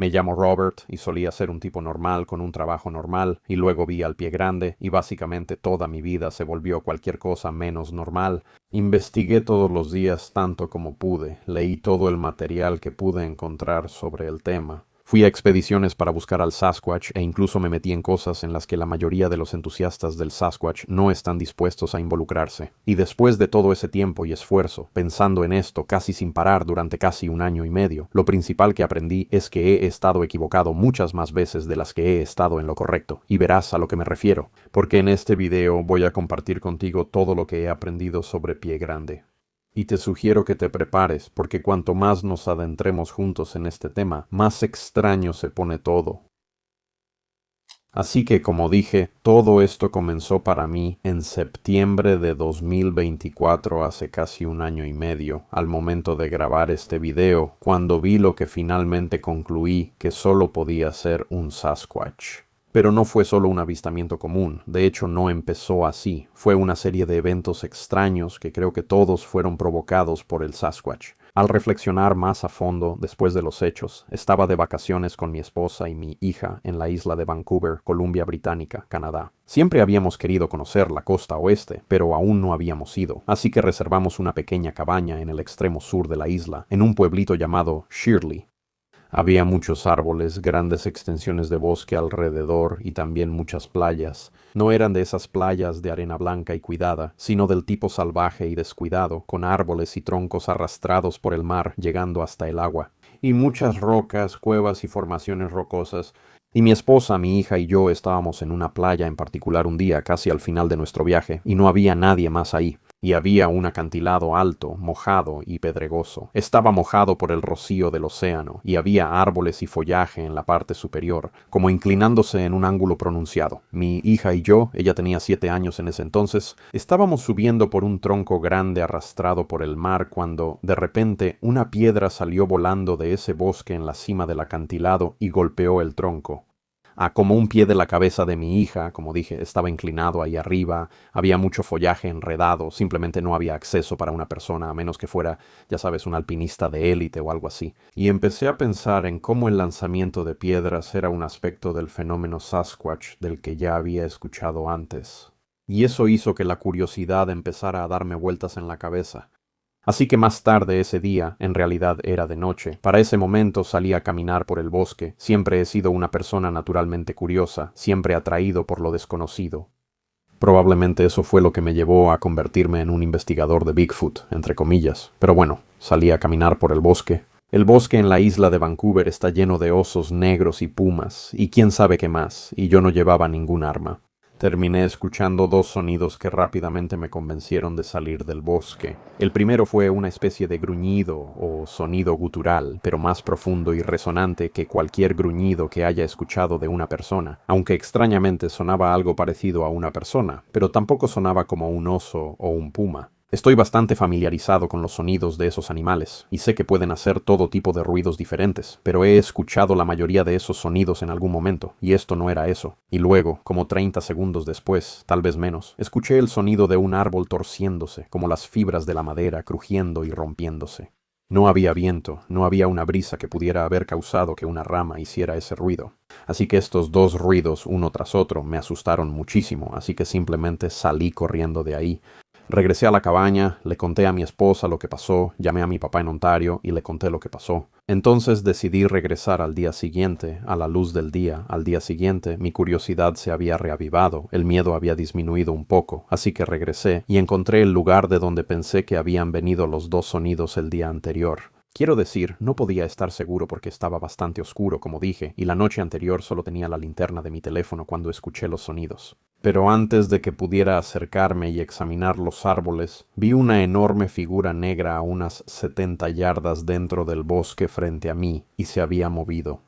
Me llamo Robert y solía ser un tipo normal con un trabajo normal, y luego vi al pie grande y básicamente toda mi vida se volvió cualquier cosa menos normal. Investigué todos los días tanto como pude, leí todo el material que pude encontrar sobre el tema. Fui a expediciones para buscar al Sasquatch e incluso me metí en cosas en las que la mayoría de los entusiastas del Sasquatch no están dispuestos a involucrarse. Y después de todo ese tiempo y esfuerzo, pensando en esto casi sin parar durante casi un año y medio, lo principal que aprendí es que he estado equivocado muchas más veces de las que he estado en lo correcto, y verás a lo que me refiero, porque en este video voy a compartir contigo todo lo que he aprendido sobre Pie Grande. Y te sugiero que te prepares, porque cuanto más nos adentremos juntos en este tema, más extraño se pone todo. Así que, como dije, todo esto comenzó para mí en septiembre de 2024, hace casi un año y medio, al momento de grabar este video, cuando vi lo que finalmente concluí que solo podía ser un Sasquatch. Pero no fue solo un avistamiento común, de hecho no empezó así, fue una serie de eventos extraños que creo que todos fueron provocados por el Sasquatch. Al reflexionar más a fondo después de los hechos, estaba de vacaciones con mi esposa y mi hija en la isla de Vancouver, Columbia Británica, Canadá. Siempre habíamos querido conocer la costa oeste, pero aún no habíamos ido, así que reservamos una pequeña cabaña en el extremo sur de la isla, en un pueblito llamado Shirley. Había muchos árboles, grandes extensiones de bosque alrededor y también muchas playas. No eran de esas playas de arena blanca y cuidada, sino del tipo salvaje y descuidado, con árboles y troncos arrastrados por el mar llegando hasta el agua. Y muchas rocas, cuevas y formaciones rocosas. Y mi esposa, mi hija y yo estábamos en una playa en particular un día, casi al final de nuestro viaje, y no había nadie más ahí. Y había un acantilado alto, mojado y pedregoso. Estaba mojado por el rocío del océano, y había árboles y follaje en la parte superior, como inclinándose en un ángulo pronunciado. Mi hija y yo, ella tenía 7 años en ese entonces, estábamos subiendo por un tronco grande arrastrado por el mar cuando, de repente, una piedra salió volando de ese bosque en la cima del acantilado y golpeó el tronco. Como un pie de la cabeza de mi hija, como dije, estaba inclinado ahí arriba, había mucho follaje enredado, simplemente no había acceso para una persona, a menos que fuera, ya sabes, un alpinista de élite o algo así. Y empecé a pensar en cómo el lanzamiento de piedras era un aspecto del fenómeno Sasquatch del que ya había escuchado antes. Y eso hizo que la curiosidad empezara a darme vueltas en la cabeza. Así que más tarde ese día, en realidad era de noche, para ese momento salí a caminar por el bosque. Siempre he sido una persona naturalmente curiosa, siempre atraído por lo desconocido. Probablemente eso fue lo que me llevó a convertirme en un investigador de Bigfoot, entre comillas. Pero bueno, salí a caminar por el bosque. El bosque en la isla de Vancouver está lleno de osos negros y pumas, y quién sabe qué más, y yo no llevaba ningún arma. Terminé escuchando 2 sonidos que rápidamente me convencieron de salir del bosque. El primero fue una especie de gruñido o sonido gutural, pero más profundo y resonante que cualquier gruñido que haya escuchado de una persona, aunque extrañamente sonaba algo parecido a una persona, pero tampoco sonaba como un oso o un puma. Estoy bastante familiarizado con los sonidos de esos animales, y sé que pueden hacer todo tipo de ruidos diferentes, pero he escuchado la mayoría de esos sonidos en algún momento, y esto no era eso. Y luego, como 30 segundos después, tal vez menos, escuché el sonido de un árbol torciéndose, como las fibras de la madera crujiendo y rompiéndose. No había viento, no había una brisa que pudiera haber causado que una rama hiciera ese ruido. Así que estos 2 ruidos, uno tras otro, me asustaron muchísimo, así que simplemente salí corriendo de ahí. Regresé a la cabaña, le conté a mi esposa lo que pasó, llamé a mi papá en Ontario y le conté lo que pasó. Entonces decidí regresar al día siguiente, a la luz del día. Al día siguiente, mi curiosidad se había reavivado, el miedo había disminuido un poco, así que regresé y encontré el lugar de donde pensé que habían venido los 2 sonidos el día anterior. Quiero decir, no podía estar seguro porque estaba bastante oscuro, como dije, y la noche anterior solo tenía la linterna de mi teléfono cuando escuché los sonidos. Pero antes de que pudiera acercarme y examinar los árboles, vi una enorme figura negra a unas 70 yardas dentro del bosque frente a mí, y se había movido.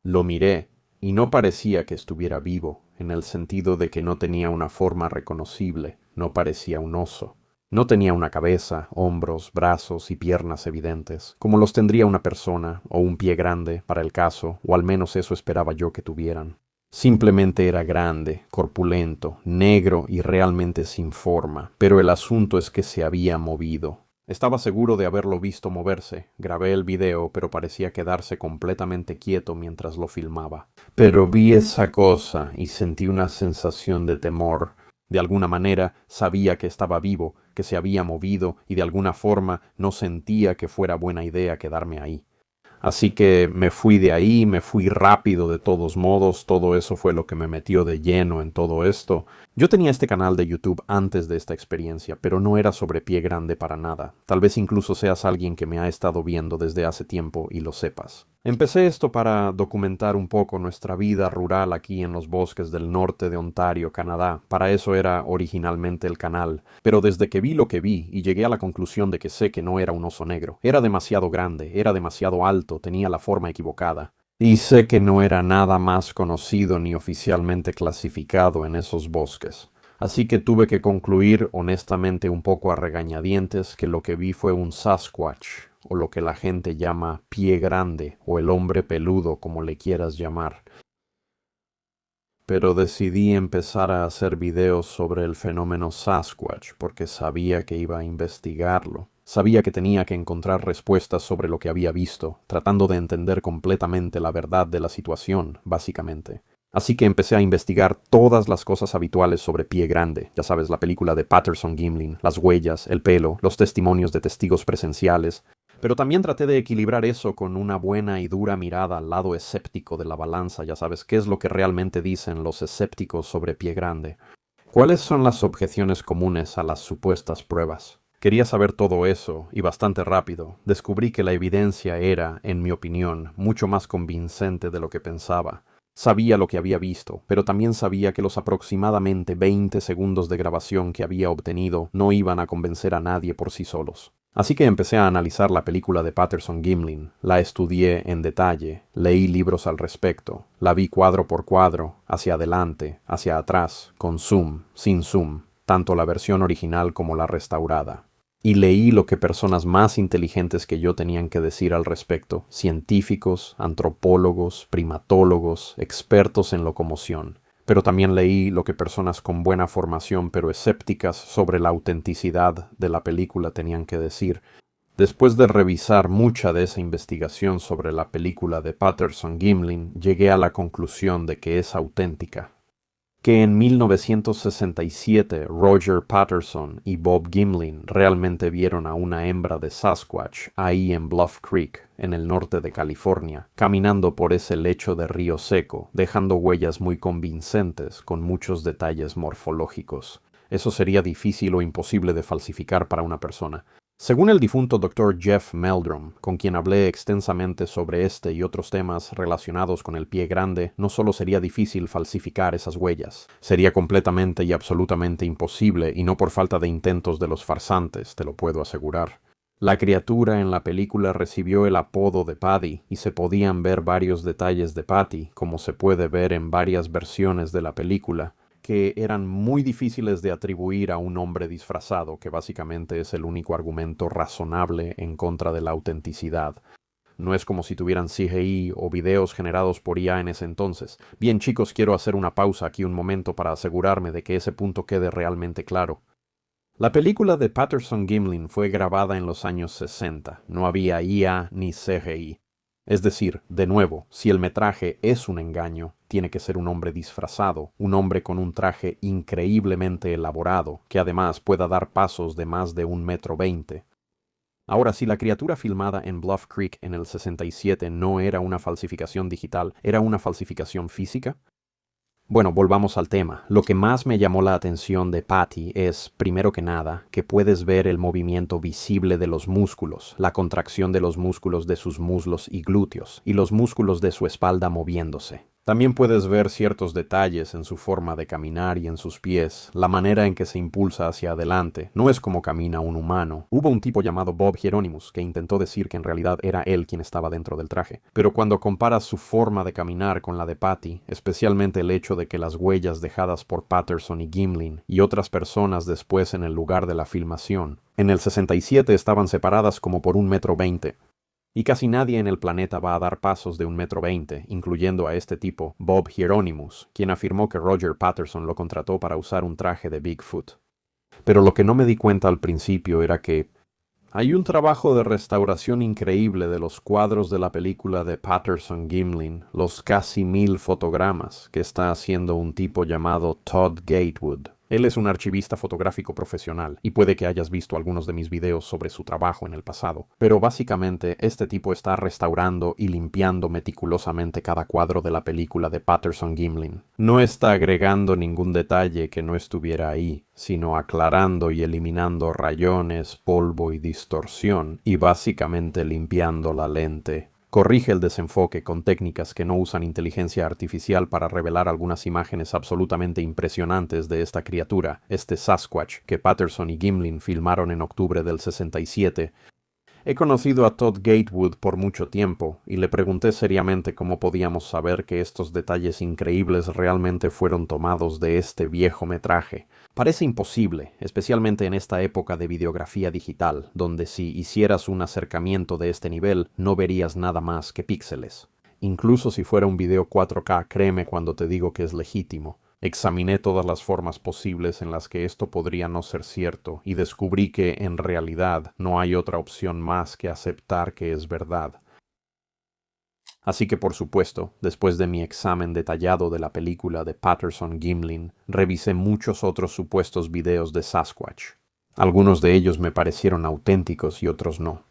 Lo miré, y no parecía que estuviera vivo, en el sentido de que no tenía una forma reconocible, no parecía un oso. No tenía una cabeza, hombros, brazos y piernas evidentes, como los tendría una persona, o un pie grande, para el caso, o al menos eso esperaba yo que tuvieran. Simplemente era grande, corpulento, negro y realmente sin forma, pero el asunto es que se había movido. Estaba seguro de haberlo visto moverse. Grabé el video, pero parecía quedarse completamente quieto mientras lo filmaba. Pero vi esa cosa y sentí una sensación de temor. De alguna manera sabía que estaba vivo, que se había movido, y de alguna forma no sentía que fuera buena idea quedarme ahí. Así que me fui de ahí, me fui rápido de todos modos, todo eso fue lo que me metió de lleno en todo esto. Yo tenía este canal de YouTube antes de esta experiencia, pero no era sobre Pie Grande para nada. Tal vez incluso seas alguien que me ha estado viendo desde hace tiempo y lo sepas. Empecé esto para documentar un poco nuestra vida rural aquí en los bosques del norte de Ontario, Canadá. Para eso era originalmente el canal. Pero desde que vi lo que vi y llegué a la conclusión de que sé que no era un oso negro. Era demasiado grande, era demasiado alto, tenía la forma equivocada. Y sé que no era nada más conocido ni oficialmente clasificado en esos bosques. Así que tuve que concluir honestamente un poco a regañadientes que lo que vi fue un Sasquatch, o lo que la gente llama pie grande, o el hombre peludo, como le quieras llamar. Pero decidí empezar a hacer videos sobre el fenómeno Sasquatch porque sabía que iba a investigarlo. Sabía que tenía que encontrar respuestas sobre lo que había visto, tratando de entender completamente la verdad de la situación, básicamente. Así que empecé a investigar todas las cosas habituales sobre Pie Grande, ya sabes, la película de Patterson-Gimlin, las huellas, el pelo, los testimonios de testigos presenciales, pero también traté de equilibrar eso con una buena y dura mirada al lado escéptico de la balanza, ya sabes, qué es lo que realmente dicen los escépticos sobre Pie Grande. ¿Cuáles son las objeciones comunes a las supuestas pruebas? Quería saber todo eso, y bastante rápido. Descubrí que la evidencia era, en mi opinión, mucho más convincente de lo que pensaba. Sabía lo que había visto, pero también sabía que los aproximadamente 20 segundos de grabación que había obtenido no iban a convencer a nadie por sí solos. Así que empecé a analizar la película de Patterson-Gimlin, la estudié en detalle, leí libros al respecto, la vi cuadro por cuadro, hacia adelante, hacia atrás, con zoom, sin zoom, tanto la versión original como la restaurada. Y leí lo que personas más inteligentes que yo tenían que decir al respecto, científicos, antropólogos, primatólogos, expertos en locomoción. Pero también leí lo que personas con buena formación pero escépticas sobre la autenticidad de la película tenían que decir. Después de revisar mucha de esa investigación sobre la película de Patterson-Gimlin, llegué a la conclusión de que es auténtica. Que en 1967 Roger Patterson y Bob Gimlin realmente vieron a una hembra de Sasquatch ahí en Bluff Creek, en el norte de California, caminando por ese lecho de río seco, dejando huellas muy convincentes con muchos detalles morfológicos. Eso sería difícil o imposible de falsificar para una persona. Según el difunto Dr. Jeff Meldrum, con quien hablé extensamente sobre este y otros temas relacionados con el pie grande, no solo sería difícil falsificar esas huellas, sería completamente y absolutamente imposible, y no por falta de intentos de los farsantes, te lo puedo asegurar. La criatura en la película recibió el apodo de Paddy, y se podían ver varios detalles de Patty, como se puede ver en varias versiones de la película, que eran muy difíciles de atribuir a un hombre disfrazado, que básicamente es el único argumento razonable en contra de la autenticidad. No es como si tuvieran CGI o videos generados por IA en ese entonces. Bien, chicos, quiero hacer una pausa aquí un momento para asegurarme de que ese punto quede realmente claro. La película de Patterson-Gimlin fue grabada en los años 60. No había IA ni CGI. Es decir, de nuevo, si el metraje es un engaño, tiene que ser un hombre disfrazado, un hombre con un traje increíblemente elaborado, que además pueda dar pasos de más de 1,20 m. Ahora, si la criatura filmada en Bluff Creek en el 67 no era una falsificación digital, ¿era una falsificación física? Bueno, volvamos al tema. Lo que más me llamó la atención de Patty es, primero que nada, que puedes ver el movimiento visible de los músculos, la contracción de los músculos de sus muslos y glúteos, y los músculos de su espalda moviéndose. También puedes ver ciertos detalles en su forma de caminar y en sus pies, la manera en que se impulsa hacia adelante. No es como camina un humano. Hubo un tipo llamado Bob Hieronymus que intentó decir que en realidad era él quien estaba dentro del traje. Pero cuando comparas su forma de caminar con la de Patty, especialmente el hecho de que las huellas dejadas por Patterson y Gimlin y otras personas después en el lugar de la filmación, en el 67 estaban separadas como por 1,20 m. Y casi nadie en el planeta va a dar pasos de 1,20 m, incluyendo a este tipo, Bob Hieronymus, quien afirmó que Roger Patterson lo contrató para usar un traje de Bigfoot. Pero lo que no me di cuenta al principio era que Hay un trabajo de restauración increíble de los cuadros de la película de Patterson-Gimlin, los casi 1000 fotogramas, que está haciendo un tipo llamado Todd Gatewood. Él es un archivista fotográfico profesional, y puede que hayas visto algunos de mis videos sobre su trabajo en el pasado. Pero básicamente, este tipo está restaurando y limpiando meticulosamente cada cuadro de la película de Patterson-Gimlin. No está agregando ningún detalle que no estuviera ahí, sino aclarando y eliminando rayones, polvo y distorsión, y básicamente limpiando la lente. Corrige el desenfoque con técnicas que no usan inteligencia artificial para revelar algunas imágenes absolutamente impresionantes de esta criatura, este Sasquatch, que Patterson y Gimlin filmaron en octubre del 67. He conocido a Todd Gatewood por mucho tiempo, y le pregunté seriamente cómo podíamos saber que estos detalles increíbles realmente fueron tomados de este viejo metraje. Parece imposible, especialmente en esta época de videografía digital, donde si hicieras un acercamiento de este nivel, no verías nada más que píxeles. Incluso si fuera un video 4K, créeme cuando te digo que es legítimo. Examiné todas las formas posibles en las que esto podría no ser cierto y descubrí que, en realidad, no hay otra opción más que aceptar que es verdad. Así que, por supuesto, después de mi examen detallado de la película de Patterson-Gimlin, revisé muchos otros supuestos videos de Sasquatch. Algunos de ellos me parecieron auténticos y otros no.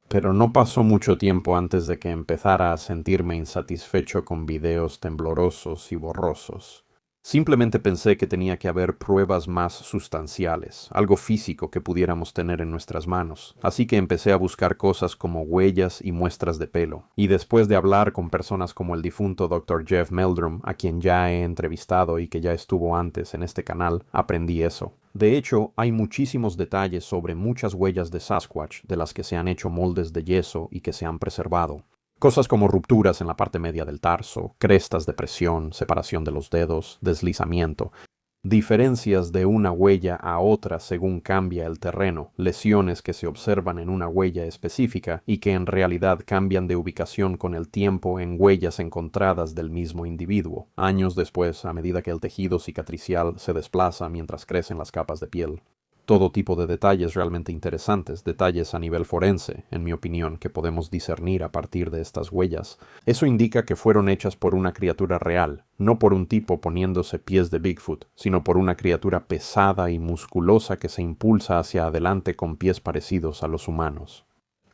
Pero no pasó mucho tiempo antes de que empezara a sentirme insatisfecho con videos temblorosos y borrosos. Simplemente pensé que tenía que haber pruebas más sustanciales, algo físico que pudiéramos tener en nuestras manos. Así que empecé a buscar cosas como huellas y muestras de pelo. Y después de hablar con personas como el difunto Dr. Jeff Meldrum, a quien ya he entrevistado y que ya estuvo antes en este canal, aprendí eso. De hecho, hay muchísimos detalles sobre muchas huellas de Sasquatch de las que se han hecho moldes de yeso y que se han preservado. Cosas como rupturas en la parte media del tarso, crestas de presión, separación de los dedos, deslizamiento, diferencias de una huella a otra según cambia el terreno, lesiones que se observan en una huella específica y que en realidad cambian de ubicación con el tiempo en huellas encontradas del mismo individuo, años después a medida que el tejido cicatricial se desplaza mientras crecen las capas de piel. Todo tipo de detalles realmente interesantes, detalles a nivel forense, en mi opinión, que podemos discernir a partir de estas huellas. Eso indica que fueron hechas por una criatura real, no por un tipo poniéndose pies de Bigfoot, sino por una criatura pesada y musculosa que se impulsa hacia adelante con pies parecidos a los humanos,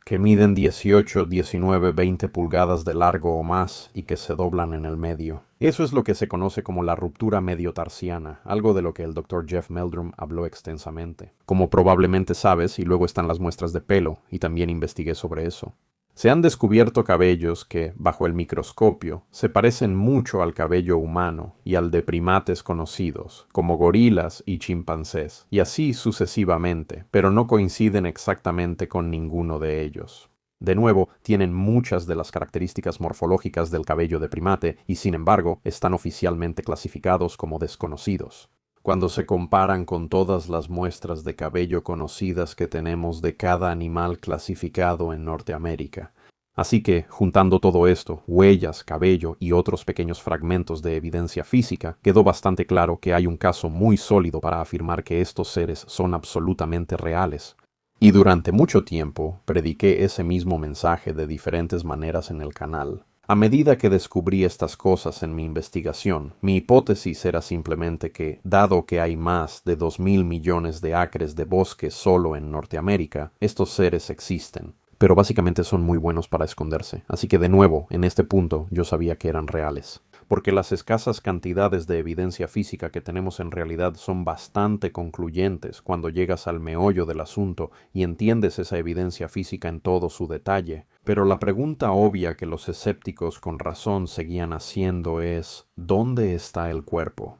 que miden 18, 19, 20 pulgadas de largo o más y que se doblan en el medio. Eso es lo que se conoce como la ruptura mediotarsiana, algo de lo que el Dr. Jeff Meldrum habló extensamente. Como probablemente sabes, y luego están las muestras de pelo, y también investigué sobre eso. Se han descubierto cabellos que, bajo el microscopio, se parecen mucho al cabello humano y al de primates conocidos, como gorilas y chimpancés, y así sucesivamente, pero no coinciden exactamente con ninguno de ellos. De nuevo, tienen muchas de las características morfológicas del cabello de primate y, sin embargo, están oficialmente clasificados como desconocidos. Cuando se comparan con todas las muestras de cabello conocidas que tenemos de cada animal clasificado en Norteamérica. Así que, juntando todo esto, huellas, cabello y otros pequeños fragmentos de evidencia física, quedó bastante claro que hay un caso muy sólido para afirmar que estos seres son absolutamente reales. Y durante mucho tiempo prediqué ese mismo mensaje de diferentes maneras en el canal. A medida que descubrí estas cosas en mi investigación, mi hipótesis era simplemente que, dado que hay más de 2.000 millones de acres de bosque solo en Norteamérica, estos seres existen. Pero básicamente son muy buenos para esconderse, así que de nuevo, en este punto, yo sabía que eran reales. Porque las escasas cantidades de evidencia física que tenemos en realidad son bastante concluyentes cuando llegas al meollo del asunto y entiendes esa evidencia física en todo su detalle. Pero la pregunta obvia que los escépticos con razón seguían haciendo es ¿dónde está el cuerpo?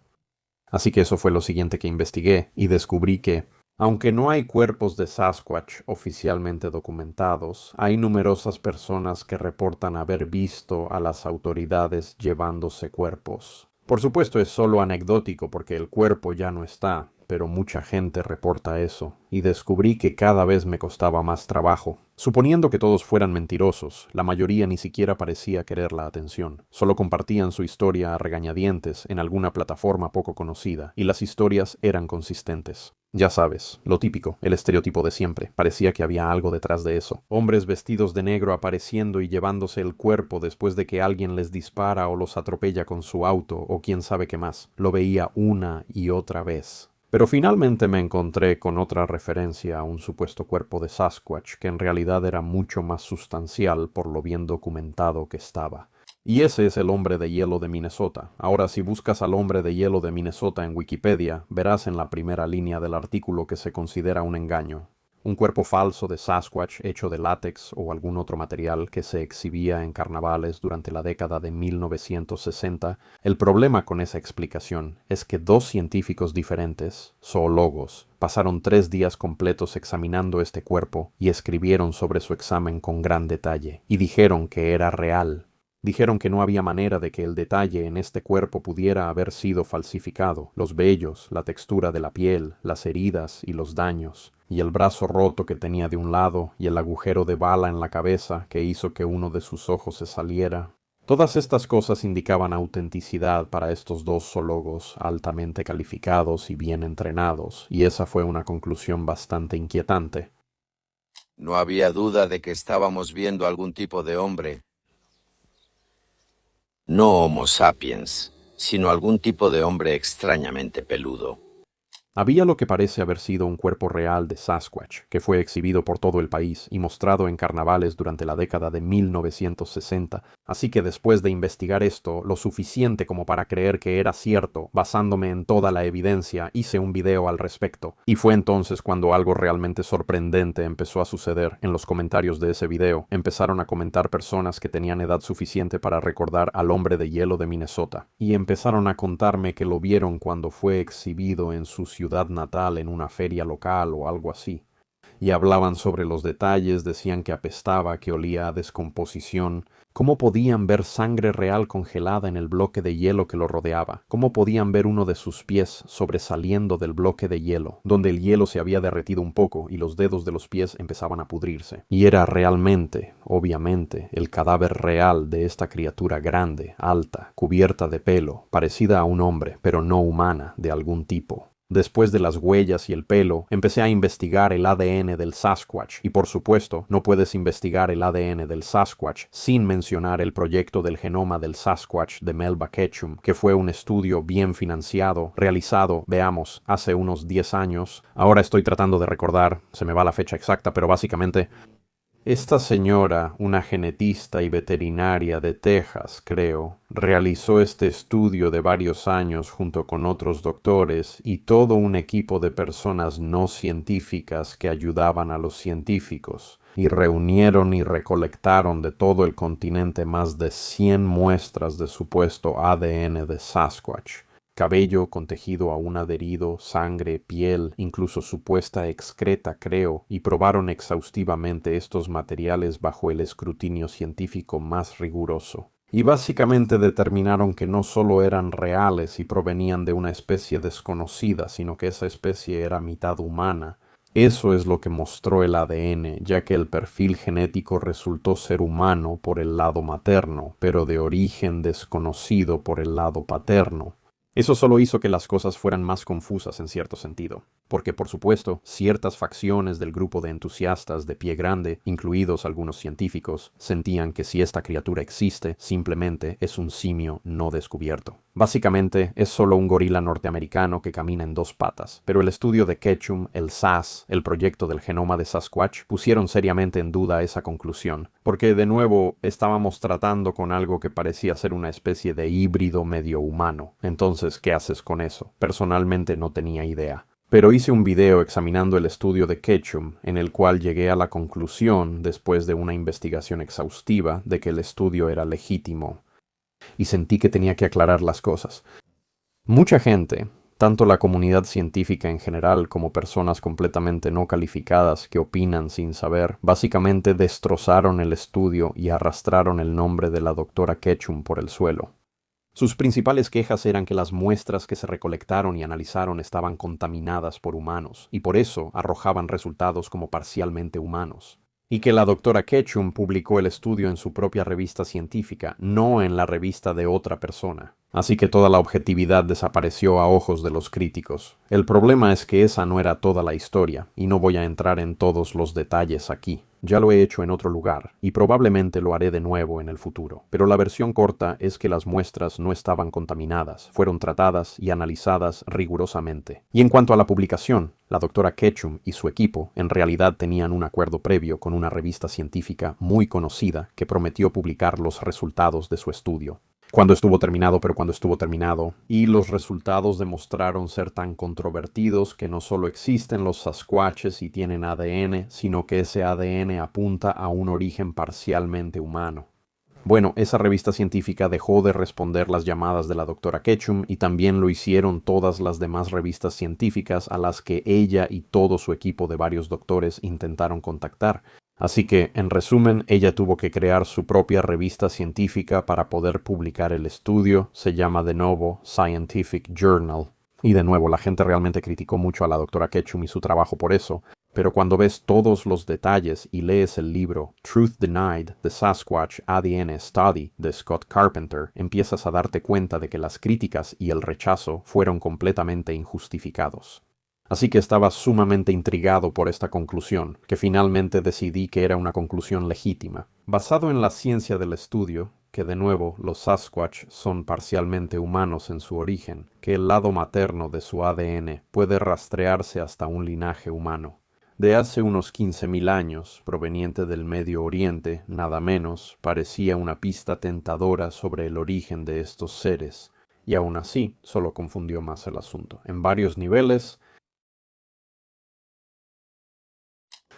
Así que eso fue lo siguiente que investigué y descubrí que, aunque no hay cuerpos de Sasquatch oficialmente documentados, hay numerosas personas que reportan haber visto a las autoridades llevándose cuerpos. Por supuesto es solo anecdótico porque el cuerpo ya no está, pero mucha gente reporta eso, y descubrí que cada vez me costaba más trabajo. Suponiendo que todos fueran mentirosos, la mayoría ni siquiera parecía querer la atención. Solo compartían su historia a regañadientes en alguna plataforma poco conocida, y las historias eran consistentes. Ya sabes, lo típico, el estereotipo de siempre. Parecía que había algo detrás de eso. Hombres vestidos de negro apareciendo y llevándose el cuerpo después de que alguien les dispara o los atropella con su auto o quién sabe qué más. Lo veía una y otra vez. Pero finalmente me encontré con otra referencia a un supuesto cuerpo de Sasquatch que en realidad era mucho más sustancial por lo bien documentado que estaba. Y ese es el hombre de hielo de Minnesota. Ahora, si buscas al hombre de hielo de Minnesota en Wikipedia, verás en la primera línea del artículo que se considera un engaño. Un cuerpo falso de Sasquatch hecho de látex o algún otro material que se exhibía en carnavales durante la década de 1960. El problema con esa explicación es que dos científicos diferentes, zoólogos, pasaron 3 días completos examinando este cuerpo y escribieron sobre su examen con gran detalle, y dijeron que era real. Dijeron que no había manera de que el detalle en este cuerpo pudiera haber sido falsificado. Los vellos, la textura de la piel, las heridas y los daños, y el brazo roto que tenía de un lado, y el agujero de bala en la cabeza que hizo que uno de sus ojos se saliera. Todas estas cosas indicaban autenticidad para estos dos zoólogos altamente calificados y bien entrenados, y esa fue una conclusión bastante inquietante. No había duda de que estábamos viendo algún tipo de hombre. No Homo sapiens, sino algún tipo de hombre extrañamente peludo. Había lo que parece haber sido un cuerpo real de Sasquatch, que fue exhibido por todo el país y mostrado en carnavales durante la década de 1960, así que después de investigar esto lo suficiente como para creer que era cierto, basándome en toda la evidencia, hice un video al respecto, y fue entonces cuando algo realmente sorprendente empezó a suceder. En los comentarios de ese video empezaron a comentar personas que tenían edad suficiente para recordar al hombre de hielo de Minnesota, y empezaron a contarme que lo vieron cuando fue exhibido en su ciudad natal en una feria local o algo así. Y hablaban sobre los detalles, decían que apestaba, que olía a descomposición. ¿Cómo podían ver sangre real congelada en el bloque de hielo que lo rodeaba? ¿Cómo podían ver uno de sus pies sobresaliendo del bloque de hielo, donde el hielo se había derretido un poco y los dedos de los pies empezaban a pudrirse? Y era realmente, obviamente, el cadáver real de esta criatura grande, alta, cubierta de pelo, parecida a un hombre, pero no humana, de algún tipo. Después de las huellas y el pelo, empecé a investigar el ADN del Sasquatch, y por supuesto, no puedes investigar el ADN del Sasquatch sin mencionar el proyecto del genoma del Sasquatch de Melba Ketchum, que fue un estudio bien financiado, realizado, veamos, hace unos 10 años. Ahora estoy tratando de recordar, se me va la fecha exacta, pero básicamente esta señora, una genetista y veterinaria de Texas, creo, realizó este estudio de varios años junto con otros doctores y todo un equipo de personas no científicas que ayudaban a los científicos, y reunieron y recolectaron de todo el continente más de 100 muestras de supuesto ADN de Sasquatch. Cabello con tejido aún adherido, sangre, piel, incluso supuesta excreta, creo, y probaron exhaustivamente estos materiales bajo el escrutinio científico más riguroso. Y básicamente determinaron que no solo eran reales y provenían de una especie desconocida, sino que esa especie era mitad humana. Eso es lo que mostró el ADN, ya que el perfil genético resultó ser humano por el lado materno, pero de origen desconocido por el lado paterno. Eso solo hizo que las cosas fueran más confusas en cierto sentido, porque por supuesto, ciertas facciones del grupo de entusiastas de pie grande, incluidos algunos científicos, sentían que si esta criatura existe, simplemente es un simio no descubierto. Básicamente, es solo un gorila norteamericano que camina en 2 patas, pero el estudio de Ketchum, el SAS, el proyecto del genoma de Sasquatch, pusieron seriamente en duda esa conclusión, porque de nuevo estábamos tratando con algo que parecía ser una especie de híbrido medio humano. Entonces, ¿qué haces con eso? Personalmente no tenía idea. Pero hice un video examinando el estudio de Ketchum, en el cual llegué a la conclusión, después de una investigación exhaustiva, de que el estudio era legítimo. Y sentí que tenía que aclarar las cosas. Mucha gente, tanto la comunidad científica en general como personas completamente no calificadas que opinan sin saber, básicamente destrozaron el estudio y arrastraron el nombre de la doctora Ketchum por el suelo. Sus principales quejas eran que las muestras que se recolectaron y analizaron estaban contaminadas por humanos, y por eso arrojaban resultados como parcialmente humanos. Y que la doctora Ketchum publicó el estudio en su propia revista científica, no en la revista de otra persona. Así que toda la objetividad desapareció a ojos de los críticos. El problema es que esa no era toda la historia, y no voy a entrar en todos los detalles aquí. Ya lo he hecho en otro lugar, y probablemente lo haré de nuevo en el futuro. Pero la versión corta es que las muestras no estaban contaminadas, fueron tratadas y analizadas rigurosamente. Y en cuanto a la publicación, la doctora Ketchum y su equipo en realidad tenían un acuerdo previo con una revista científica muy conocida que prometió publicar los resultados de su estudio. Cuando estuvo terminado, y los resultados demostraron ser tan controvertidos que no solo existen los Sasquatches y tienen ADN, sino que ese ADN apunta a un origen parcialmente humano. Bueno, esa revista científica dejó de responder las llamadas de la doctora Ketchum y también lo hicieron todas las demás revistas científicas a las que ella y todo su equipo de varios doctores intentaron contactar. Así que, en resumen, ella tuvo que crear su propia revista científica para poder publicar el estudio. Se llama de nuevo Scientific Journal. Y de nuevo, la gente realmente criticó mucho a la doctora Ketchum y su trabajo por eso. Pero cuando ves todos los detalles y lees el libro Truth Denied, The Sasquatch ADN Study de Scott Carpenter, empiezas a darte cuenta de que las críticas y el rechazo fueron completamente injustificados. Así que estaba sumamente intrigado por esta conclusión, que finalmente decidí que era una conclusión legítima. Basado en la ciencia del estudio, que de nuevo los Sasquatch son parcialmente humanos en su origen, que el lado materno de su ADN puede rastrearse hasta un linaje humano. De hace unos 15.000 años, proveniente del Medio Oriente, nada menos, parecía una pista tentadora sobre el origen de estos seres, y aún así solo confundió más el asunto. En varios niveles,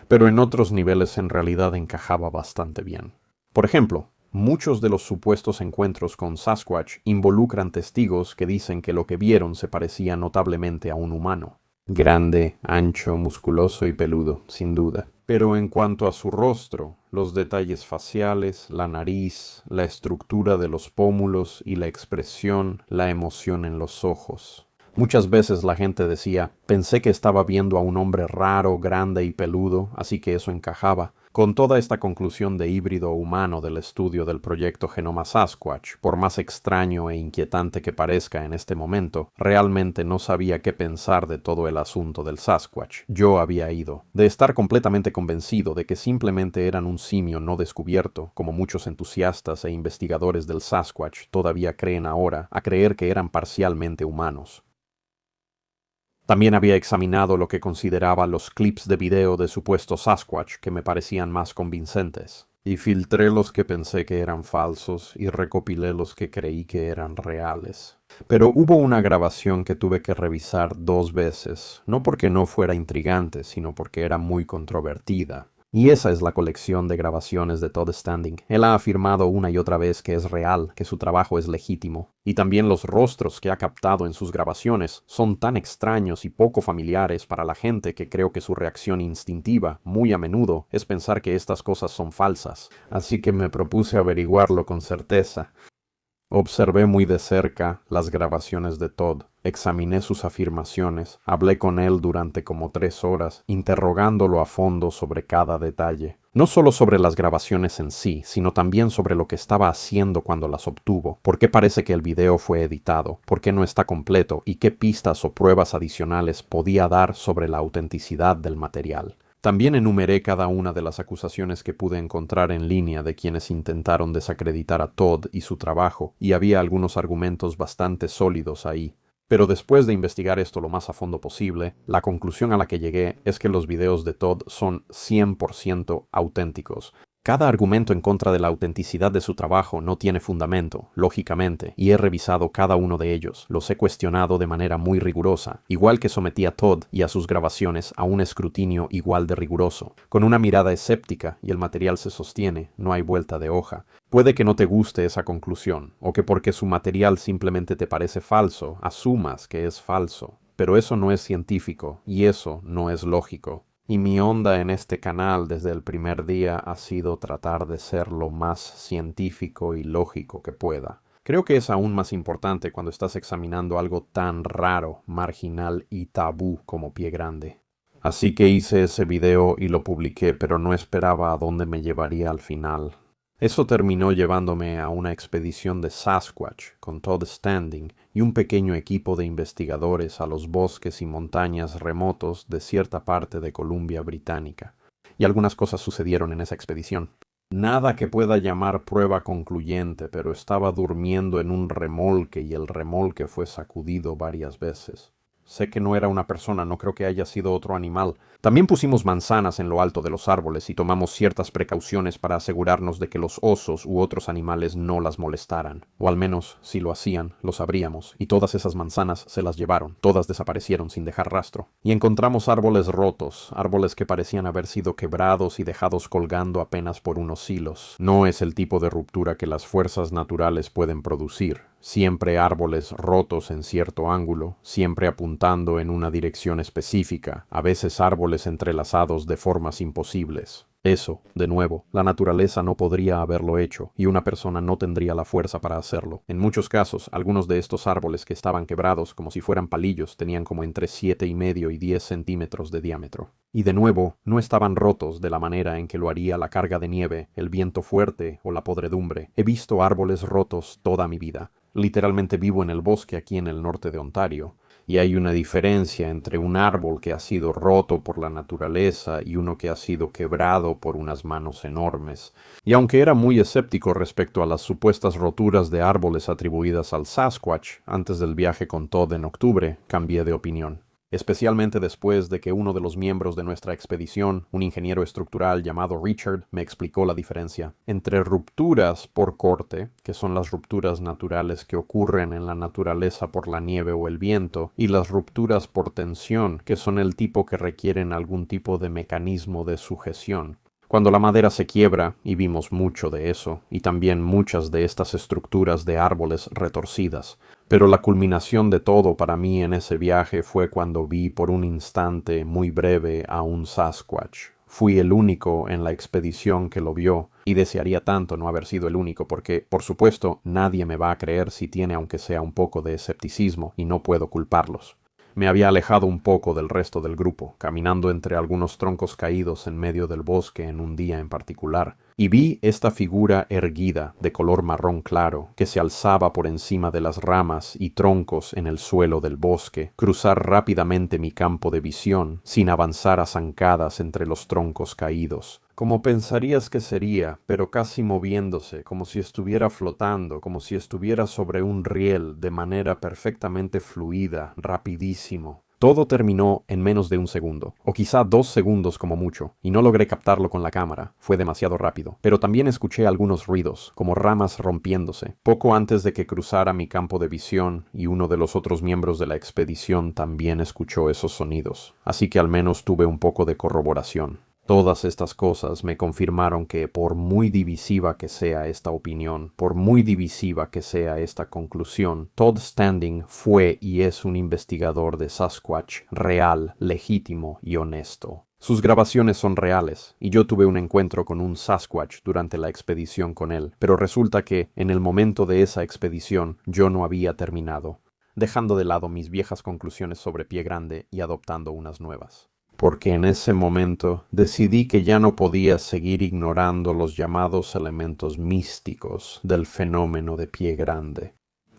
pero en otros niveles en realidad encajaba bastante bien. Por ejemplo, muchos de los supuestos encuentros con Sasquatch involucran testigos que dicen que lo que vieron se parecía notablemente a un humano. Grande, ancho, musculoso y peludo, sin duda. Pero en cuanto a su rostro, los detalles faciales, la nariz, la estructura de los pómulos y la expresión, la emoción en los ojos. Muchas veces la gente decía, pensé que estaba viendo a un hombre raro, grande y peludo, así que eso encajaba. Con toda esta conclusión de híbrido humano del estudio del proyecto Genoma Sasquatch, por más extraño e inquietante que parezca en este momento, realmente no sabía qué pensar de todo el asunto del Sasquatch. Yo había ido, de estar completamente convencido de que simplemente eran un simio no descubierto, como muchos entusiastas e investigadores del Sasquatch todavía creen ahora, a creer que eran parcialmente humanos. También había examinado lo que consideraba los clips de video de supuesto Sasquatch que me parecían más convincentes, y filtré los que pensé que eran falsos y recopilé los que creí que eran reales. Pero hubo una grabación que tuve que revisar 2 veces, no porque no fuera intrigante, sino porque era muy controvertida. Y esa es la colección de grabaciones de Todd Standing. Él ha afirmado una y otra vez que es real, que su trabajo es legítimo. Y también los rostros que ha captado en sus grabaciones son tan extraños y poco familiares para la gente que creo que su reacción instintiva, muy a menudo, es pensar que estas cosas son falsas. Así que me propuse averiguarlo con certeza. Observé muy de cerca las grabaciones de Todd, examiné sus afirmaciones, hablé con él durante como 3 horas, interrogándolo a fondo sobre cada detalle. No solo sobre las grabaciones en sí, sino también sobre lo que estaba haciendo cuando las obtuvo, por qué parece que el video fue editado, por qué no está completo y qué pistas o pruebas adicionales podía dar sobre la autenticidad del material. También enumeré cada una de las acusaciones que pude encontrar en línea de quienes intentaron desacreditar a Todd y su trabajo, y había algunos argumentos bastante sólidos ahí. Pero después de investigar esto lo más a fondo posible, la conclusión a la que llegué es que los videos de Todd son 100% auténticos. Cada argumento en contra de la autenticidad de su trabajo no tiene fundamento, lógicamente, y he revisado cada uno de ellos, los he cuestionado de manera muy rigurosa, igual que sometí a Todd y a sus grabaciones a un escrutinio igual de riguroso. Con una mirada escéptica y el material se sostiene, no hay vuelta de hoja. Puede que no te guste esa conclusión, o que porque su material simplemente te parece falso, asumas que es falso. Pero eso no es científico, y eso no es lógico. Y mi onda en este canal desde el primer día ha sido tratar de ser lo más científico y lógico que pueda. Creo que es aún más importante cuando estás examinando algo tan raro, marginal y tabú como Pie Grande. Así que hice ese video y lo publiqué, pero no esperaba a dónde me llevaría al final. Eso terminó llevándome a una expedición de Sasquatch con Todd Standing y un pequeño equipo de investigadores a los bosques y montañas remotos de cierta parte de Columbia Británica. Y algunas cosas sucedieron en esa expedición. Nada que pueda llamar prueba concluyente, pero estaba durmiendo en un remolque y el remolque fue sacudido varias veces. Sé que no era una persona, no creo que haya sido otro animal. También pusimos manzanas en lo alto de los árboles y tomamos ciertas precauciones para asegurarnos de que los osos u otros animales no las molestaran. O al menos, si lo hacían, lo sabríamos. Y todas esas manzanas se las llevaron. Todas desaparecieron sin dejar rastro. Y encontramos árboles rotos, árboles que parecían haber sido quebrados y dejados colgando apenas por unos hilos. No es el tipo de ruptura que las fuerzas naturales pueden producir. Siempre árboles rotos en cierto ángulo, siempre apuntando en una dirección específica, a veces árboles entrelazados de formas imposibles. Eso, de nuevo, la naturaleza no podría haberlo hecho, y una persona no tendría la fuerza para hacerlo. En muchos casos, algunos de estos árboles que estaban quebrados como si fueran palillos tenían como entre 7,5 y 10 centímetros de diámetro. Y de nuevo, no estaban rotos de la manera en que lo haría la carga de nieve, el viento fuerte o la podredumbre. He visto árboles rotos toda mi vida. Literalmente vivo en el bosque aquí en el norte de Ontario, y hay una diferencia entre un árbol que ha sido roto por la naturaleza y uno que ha sido quebrado por unas manos enormes. Y aunque era muy escéptico respecto a las supuestas roturas de árboles atribuidas al Sasquatch antes del viaje con Todd en octubre, cambié de opinión. Especialmente después de que uno de los miembros de nuestra expedición, un ingeniero estructural llamado Richard, me explicó la diferencia entre rupturas por corte, que son las rupturas naturales que ocurren en la naturaleza por la nieve o el viento, y las rupturas por tensión, que son el tipo que requieren algún tipo de mecanismo de sujeción. Cuando la madera se quiebra, y vimos mucho de eso, y también muchas de estas estructuras de árboles retorcidas. Pero la culminación de todo para mí en ese viaje fue cuando vi por un instante muy breve a un Sasquatch. Fui el único en la expedición que lo vio, y desearía tanto no haber sido el único porque, por supuesto, nadie me va a creer si tiene aunque sea un poco de escepticismo, y no puedo culparlos. Me había alejado un poco del resto del grupo, caminando entre algunos troncos caídos en medio del bosque en un día en particular, y vi esta figura erguida, de color marrón claro, que se alzaba por encima de las ramas y troncos en el suelo del bosque, cruzar rápidamente mi campo de visión, sin avanzar a zancadas entre los troncos caídos. Como pensarías que sería, pero casi moviéndose, como si estuviera flotando, como si estuviera sobre un riel, de manera perfectamente fluida, rapidísimo. Todo terminó en menos de un segundo, o quizá 2 segundos como mucho, y no logré captarlo con la cámara, fue demasiado rápido. Pero también escuché algunos ruidos, como ramas rompiéndose, poco antes de que cruzara mi campo de visión, y uno de los otros miembros de la expedición también escuchó esos sonidos, así que al menos tuve un poco de corroboración. Todas estas cosas me confirmaron que, por muy divisiva que sea esta opinión, por muy divisiva que sea esta conclusión, Todd Standing fue y es un investigador de Sasquatch real, legítimo y honesto. Sus grabaciones son reales, y yo tuve un encuentro con un Sasquatch durante la expedición con él, pero resulta que, en el momento de esa expedición, yo no había terminado, dejando de lado mis viejas conclusiones sobre Pie Grande y adoptando unas nuevas. Porque en ese momento decidí que ya no podía seguir ignorando los llamados elementos místicos del fenómeno de Pie Grande.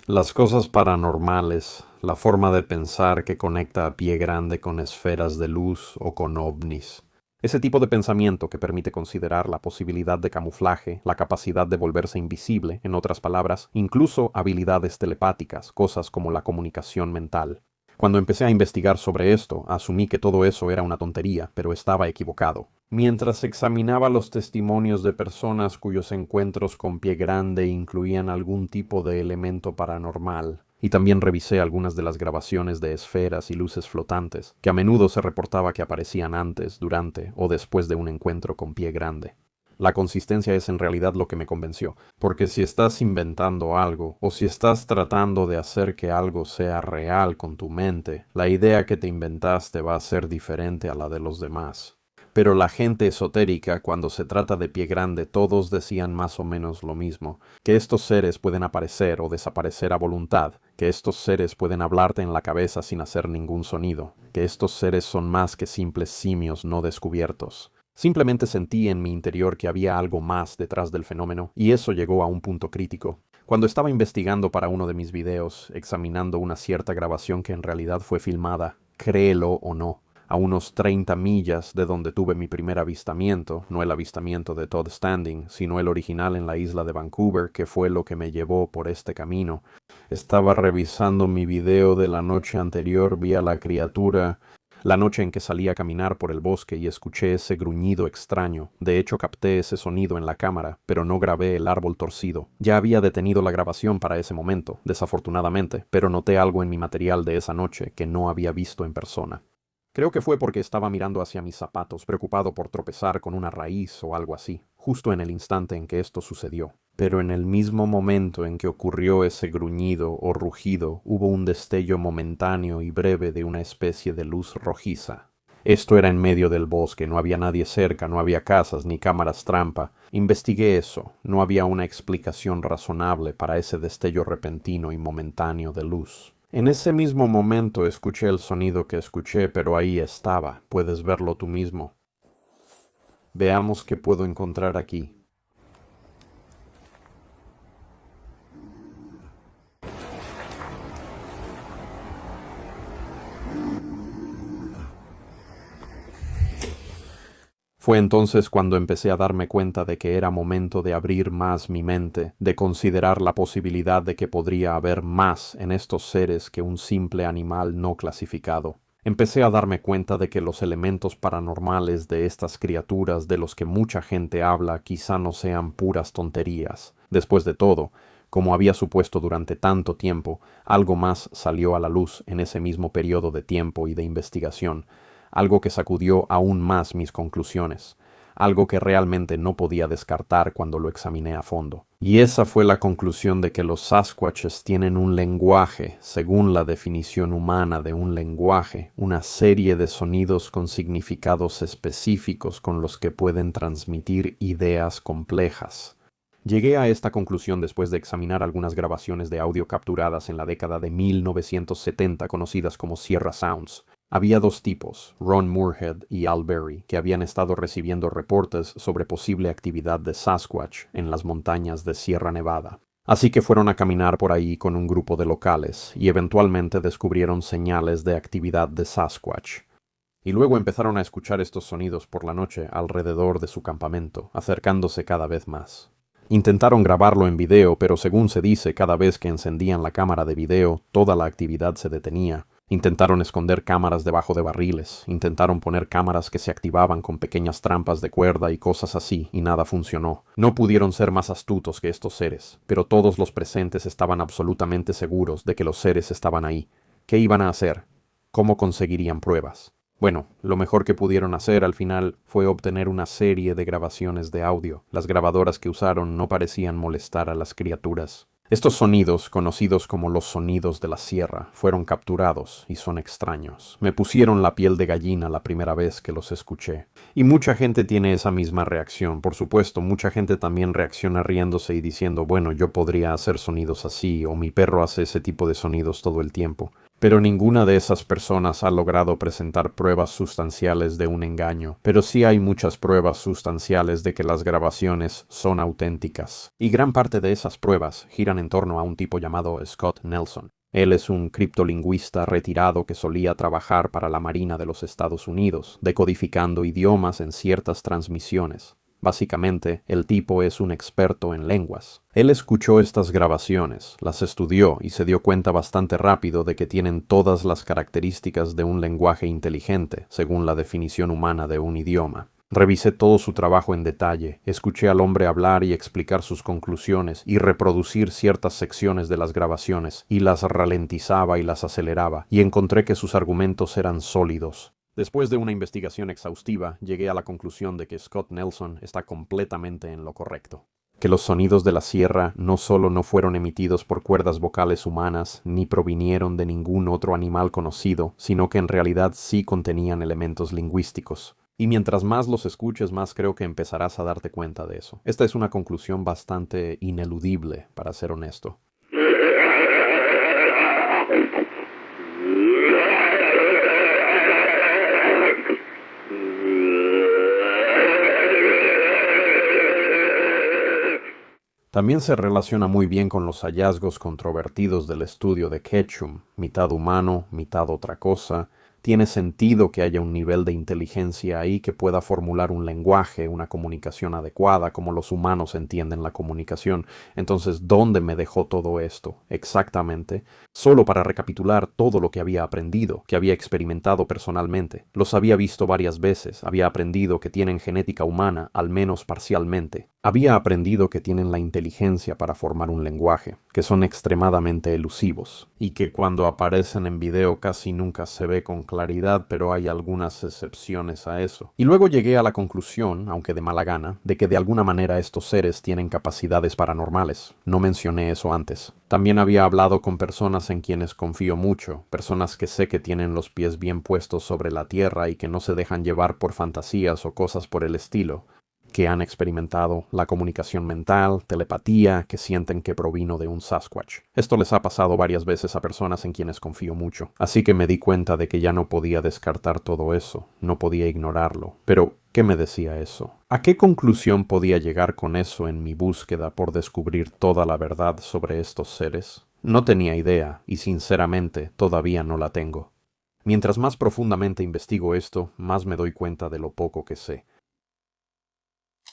Las cosas paranormales, la forma de pensar que conecta a Pie Grande con esferas de luz o con ovnis. Ese tipo de pensamiento que permite considerar la posibilidad de camuflaje, la capacidad de volverse invisible, en otras palabras, incluso habilidades telepáticas, cosas como la comunicación mental. Cuando empecé a investigar sobre esto, asumí que todo eso era una tontería, pero estaba equivocado. Mientras examinaba los testimonios de personas cuyos encuentros con Pie Grande incluían algún tipo de elemento paranormal, y también revisé algunas de las grabaciones de esferas y luces flotantes, que a menudo se reportaba que aparecían antes, durante o después de un encuentro con Pie Grande. La consistencia es en realidad lo que me convenció, porque si estás inventando algo, o si estás tratando de hacer que algo sea real con tu mente, la idea que te inventaste va a ser diferente a la de los demás. Pero la gente esotérica, cuando se trata de Pie Grande, todos decían más o menos lo mismo, que estos seres pueden aparecer o desaparecer a voluntad, que estos seres pueden hablarte en la cabeza sin hacer ningún sonido, que estos seres son más que simples simios no descubiertos. Simplemente sentí en mi interior que había algo más detrás del fenómeno, y eso llegó a un punto crítico. Cuando estaba investigando para uno de mis videos, examinando una cierta grabación que en realidad fue filmada, créelo o no, a unos 30 millas de donde tuve mi primer avistamiento, no el avistamiento de Todd Standing, sino el original en la isla de Vancouver, que fue lo que me llevó por este camino. Estaba revisando mi video de la noche anterior, vi a la criatura, la noche en que salí a caminar por el bosque y escuché ese gruñido extraño. De hecho, capté ese sonido en la cámara, pero no grabé el árbol torcido. Ya había detenido la grabación para ese momento, desafortunadamente, pero noté algo en mi material de esa noche que no había visto en persona. Creo que fue porque estaba mirando hacia mis zapatos, preocupado por tropezar con una raíz o algo así, justo en el instante en que esto sucedió. Pero en el mismo momento en que ocurrió ese gruñido o rugido, hubo un destello momentáneo y breve de una especie de luz rojiza. Esto era en medio del bosque, no había nadie cerca, no había casas ni cámaras trampa. Investigué eso, no había una explicación razonable para ese destello repentino y momentáneo de luz. En ese mismo momento escuché el sonido que escuché, pero ahí estaba, puedes verlo tú mismo. Veamos qué puedo encontrar aquí. Fue entonces cuando empecé a darme cuenta de que era momento de abrir más mi mente, de considerar la posibilidad de que podría haber más en estos seres que un simple animal no clasificado. Empecé a darme cuenta de que los elementos paranormales de estas criaturas de los que mucha gente habla quizá no sean puras tonterías. Después de todo, como había supuesto durante tanto tiempo, algo más salió a la luz en ese mismo periodo de tiempo y de investigación, algo que sacudió aún más mis conclusiones, algo que realmente no podía descartar cuando lo examiné a fondo. Y esa fue la conclusión de que los Sasquatches tienen un lenguaje, según la definición humana de un lenguaje, una serie de sonidos con significados específicos con los que pueden transmitir ideas complejas. Llegué a esta conclusión después de examinar algunas grabaciones de audio capturadas en la década de 1970 conocidas como Sierra Sounds. Había dos tipos, Ron Moorhead y Al Berry, que habían estado recibiendo reportes sobre posible actividad de Sasquatch en las montañas de Sierra Nevada. Así que fueron a caminar por ahí con un grupo de locales y eventualmente descubrieron señales de actividad de Sasquatch. Y luego empezaron a escuchar estos sonidos por la noche alrededor de su campamento, acercándose cada vez más. Intentaron grabarlo en video, pero según se dice, cada vez que encendían la cámara de video, toda la actividad se detenía. Intentaron esconder cámaras debajo de barriles, intentaron poner cámaras que se activaban con pequeñas trampas de cuerda y cosas así, y nada funcionó. No pudieron ser más astutos que estos seres, pero todos los presentes estaban absolutamente seguros de que los seres estaban ahí. ¿Qué iban a hacer? ¿Cómo conseguirían pruebas? Bueno, lo mejor que pudieron hacer al final fue obtener una serie de grabaciones de audio. Las grabadoras que usaron no parecían molestar a las criaturas. Estos sonidos, conocidos como los sonidos de la sierra, fueron capturados y son extraños. Me pusieron la piel de gallina la primera vez que los escuché. Y mucha gente tiene esa misma reacción. Por supuesto, mucha gente también reacciona riéndose y diciendo, bueno, yo podría hacer sonidos así, o mi perro hace ese tipo de sonidos todo el tiempo. Pero ninguna de esas personas ha logrado presentar pruebas sustanciales de un engaño. Pero sí hay muchas pruebas sustanciales de que las grabaciones son auténticas. Y gran parte de esas pruebas giran en torno a un tipo llamado Scott Nelson. Él es un criptolingüista retirado que solía trabajar para la Marina de los Estados Unidos, decodificando idiomas en ciertas transmisiones. Básicamente, el tipo es un experto en lenguas. Él escuchó estas grabaciones, las estudió y se dio cuenta bastante rápido de que tienen todas las características de un lenguaje inteligente, según la definición humana de un idioma. Revisé todo su trabajo en detalle, escuché al hombre hablar y explicar sus conclusiones y reproducir ciertas secciones de las grabaciones, y las ralentizaba y las aceleraba, y encontré que sus argumentos eran sólidos. Después de una investigación exhaustiva, llegué a la conclusión de que Scott Nelson está completamente en lo correcto. Que los sonidos de la sierra no solo no fueron emitidos por cuerdas vocales humanas, ni provinieron de ningún otro animal conocido, sino que en realidad sí contenían elementos lingüísticos. Y mientras más los escuches, más creo que empezarás a darte cuenta de eso. Esta es una conclusión bastante ineludible, para ser honesto. También se relaciona muy bien con los hallazgos controvertidos del estudio de Ketchum, mitad humano, mitad otra cosa. Tiene sentido que haya un nivel de inteligencia ahí que pueda formular un lenguaje, una comunicación adecuada, como los humanos entienden la comunicación. Entonces, ¿dónde me dejó todo esto? Exactamente. Solo para recapitular todo lo que había aprendido, que había experimentado personalmente. Los había visto varias veces, había aprendido que tienen genética humana, al menos parcialmente. Había aprendido que tienen la inteligencia para formar un lenguaje, que son extremadamente elusivos, y que cuando aparecen en video casi nunca se ve con claridad, pero hay algunas excepciones a eso. Y luego llegué a la conclusión, aunque de mala gana, de que de alguna manera estos seres tienen capacidades paranormales. No mencioné eso antes. También había hablado con personas en quienes confío mucho, personas que sé que tienen los pies bien puestos sobre la tierra y que no se dejan llevar por fantasías o cosas por el estilo, que han experimentado la comunicación mental, telepatía, que sienten que provino de un Sasquatch. Esto les ha pasado varias veces a personas en quienes confío mucho. Así que me di cuenta de que ya no podía descartar todo eso, no podía ignorarlo. Pero, ¿qué me decía eso? ¿A qué conclusión podía llegar con eso en mi búsqueda por descubrir toda la verdad sobre estos seres? No tenía idea, y sinceramente todavía no la tengo. Mientras más profundamente investigo esto, más me doy cuenta de lo poco que sé.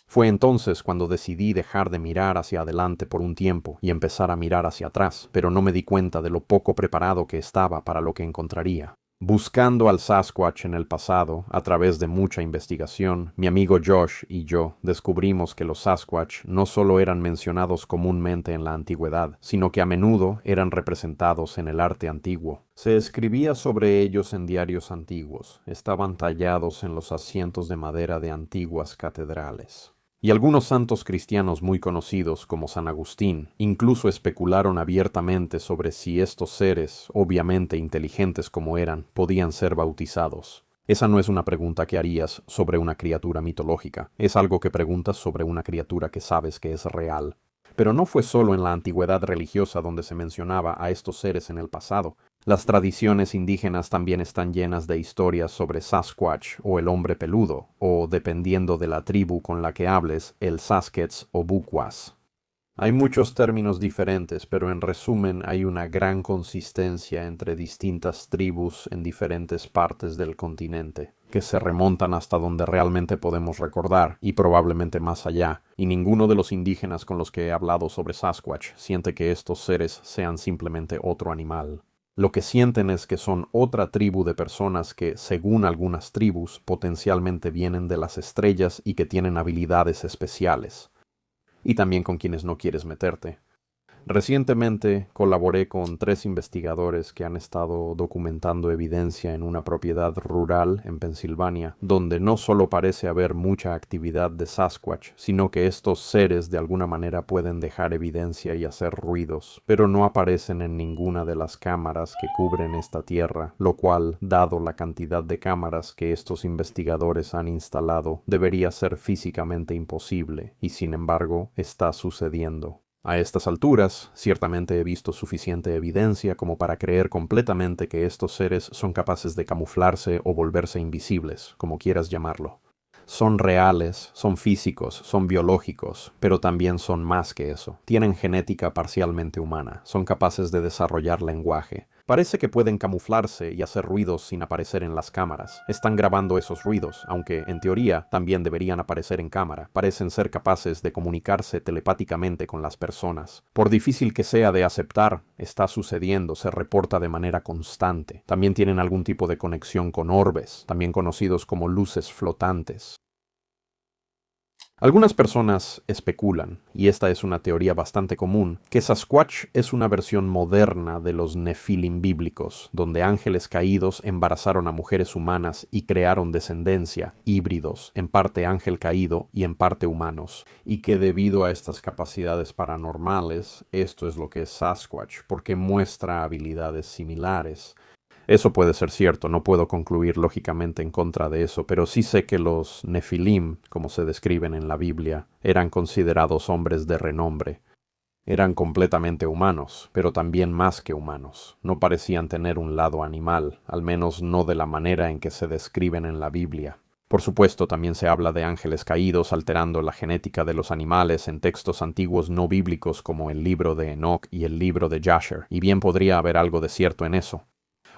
Fue entonces cuando decidí dejar de mirar hacia adelante por un tiempo y empezar a mirar hacia atrás, pero no me di cuenta de lo poco preparado que estaba para lo que encontraría. Buscando al Sasquatch en el pasado, a través de mucha investigación, mi amigo Josh y yo descubrimos que los Sasquatch no solo eran mencionados comúnmente en la antigüedad, sino que a menudo eran representados en el arte antiguo. Se escribía sobre ellos en diarios antiguos, estaban tallados en los asientos de madera de antiguas catedrales. Y algunos santos cristianos muy conocidos, como San Agustín, incluso especularon abiertamente sobre si estos seres, obviamente inteligentes como eran, podían ser bautizados. Esa no es una pregunta que harías sobre una criatura mitológica, es algo que preguntas sobre una criatura que sabes que es real. Pero no fue solo en la antigüedad religiosa donde se mencionaba a estos seres en el pasado. Las tradiciones indígenas también están llenas de historias sobre Sasquatch o el hombre peludo, o, dependiendo de la tribu con la que hables, el Saskets o Buquas. Hay muchos términos diferentes, pero en resumen hay una gran consistencia entre distintas tribus en diferentes partes del continente, que se remontan hasta donde realmente podemos recordar, y probablemente más allá, y ninguno de los indígenas con los que he hablado sobre Sasquatch siente que estos seres sean simplemente otro animal. Lo que sienten es que son otra tribu de personas que, según algunas tribus, potencialmente vienen de las estrellas y que tienen habilidades especiales. Y también con quienes no quieres meterte. Recientemente colaboré con 3 investigadores que han estado documentando evidencia en una propiedad rural en Pensilvania, donde no solo parece haber mucha actividad de Sasquatch, sino que estos seres de alguna manera pueden dejar evidencia y hacer ruidos, pero no aparecen en ninguna de las cámaras que cubren esta tierra, lo cual, dado la cantidad de cámaras que estos investigadores han instalado, debería ser físicamente imposible, y sin embargo está sucediendo. A estas alturas, ciertamente he visto suficiente evidencia como para creer completamente que estos seres son capaces de camuflarse o volverse invisibles, como quieras llamarlo. Son reales, son físicos, son biológicos, pero también son más que eso. Tienen genética parcialmente humana, son capaces de desarrollar lenguaje. Parece que pueden camuflarse y hacer ruidos sin aparecer en las cámaras. Están grabando esos ruidos, aunque, en teoría, también deberían aparecer en cámara. Parecen ser capaces de comunicarse telepáticamente con las personas. Por difícil que sea de aceptar, está sucediendo, se reporta de manera constante. También tienen algún tipo de conexión con orbes, también conocidos como luces flotantes. Algunas personas especulan, y esta es una teoría bastante común, que Sasquatch es una versión moderna de los Nefilim bíblicos, donde ángeles caídos embarazaron a mujeres humanas y crearon descendencia, híbridos, en parte ángel caído y en parte humanos, y que debido a estas capacidades paranormales, esto es lo que es Sasquatch, porque muestra habilidades similares. Eso puede ser cierto, no puedo concluir lógicamente en contra de eso, pero sí sé que los Nefilim, como se describen en la Biblia, eran considerados hombres de renombre. Eran completamente humanos, pero también más que humanos. No parecían tener un lado animal, al menos no de la manera en que se describen en la Biblia. Por supuesto, también se habla de ángeles caídos alterando la genética de los animales en textos antiguos no bíblicos como el libro de Enoch y el libro de Jasher, y bien podría haber algo de cierto en eso.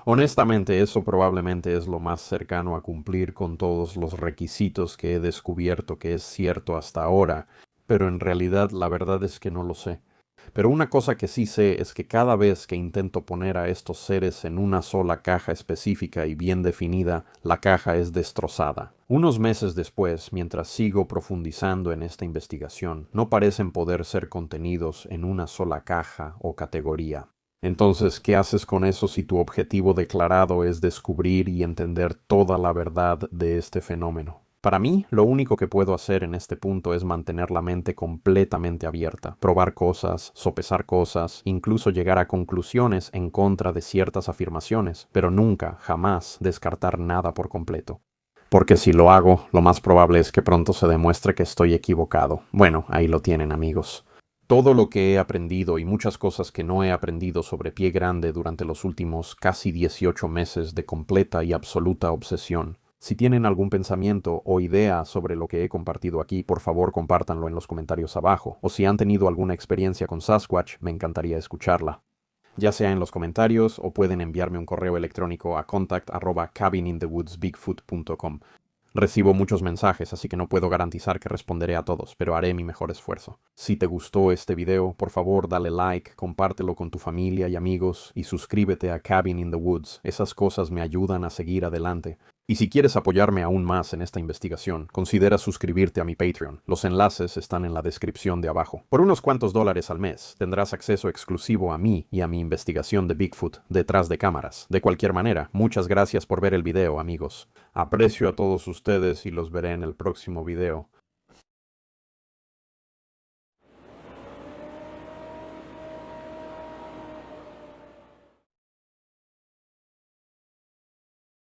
Honestamente, eso probablemente es lo más cercano a cumplir con todos los requisitos que he descubierto que es cierto hasta ahora, pero en realidad la verdad es que no lo sé. Pero una cosa que sí sé es que cada vez que intento poner a estos seres en una sola caja específica y bien definida, la caja es destrozada. Unos meses después, mientras sigo profundizando en esta investigación, no parecen poder ser contenidos en una sola caja o categoría. Entonces, ¿qué haces con eso si tu objetivo declarado es descubrir y entender toda la verdad de este fenómeno? Para mí, lo único que puedo hacer en este punto es mantener la mente completamente abierta, probar cosas, sopesar cosas, incluso llegar a conclusiones en contra de ciertas afirmaciones, pero nunca, jamás descartar nada por completo. Porque si lo hago, lo más probable es que pronto se demuestre que estoy equivocado. Bueno, ahí lo tienen, amigos. Todo lo que he aprendido y muchas cosas que no he aprendido sobre Pie Grande durante los últimos casi 18 meses de completa y absoluta obsesión. Si tienen algún pensamiento o idea sobre lo que he compartido aquí, por favor compártanlo en los comentarios abajo. O si han tenido alguna experiencia con Sasquatch, me encantaría escucharla. Ya sea en los comentarios o pueden enviarme un correo electrónico a contact@cabininthewoodsbigfoot.com. Recibo muchos mensajes, así que no puedo garantizar que responderé a todos, pero haré mi mejor esfuerzo. Si te gustó este video, por favor dale like, compártelo con tu familia y amigos y suscríbete a Cabin in the Woods. Esas cosas me ayudan a seguir adelante. Y si quieres apoyarme aún más en esta investigación, considera suscribirte a mi Patreon. Los enlaces están en la descripción de abajo. Por unos cuantos dólares al mes, tendrás acceso exclusivo a mí y a mi investigación de Bigfoot detrás de cámaras. De cualquier manera, muchas gracias por ver el video, amigos. Aprecio a todos ustedes y los veré en el próximo video.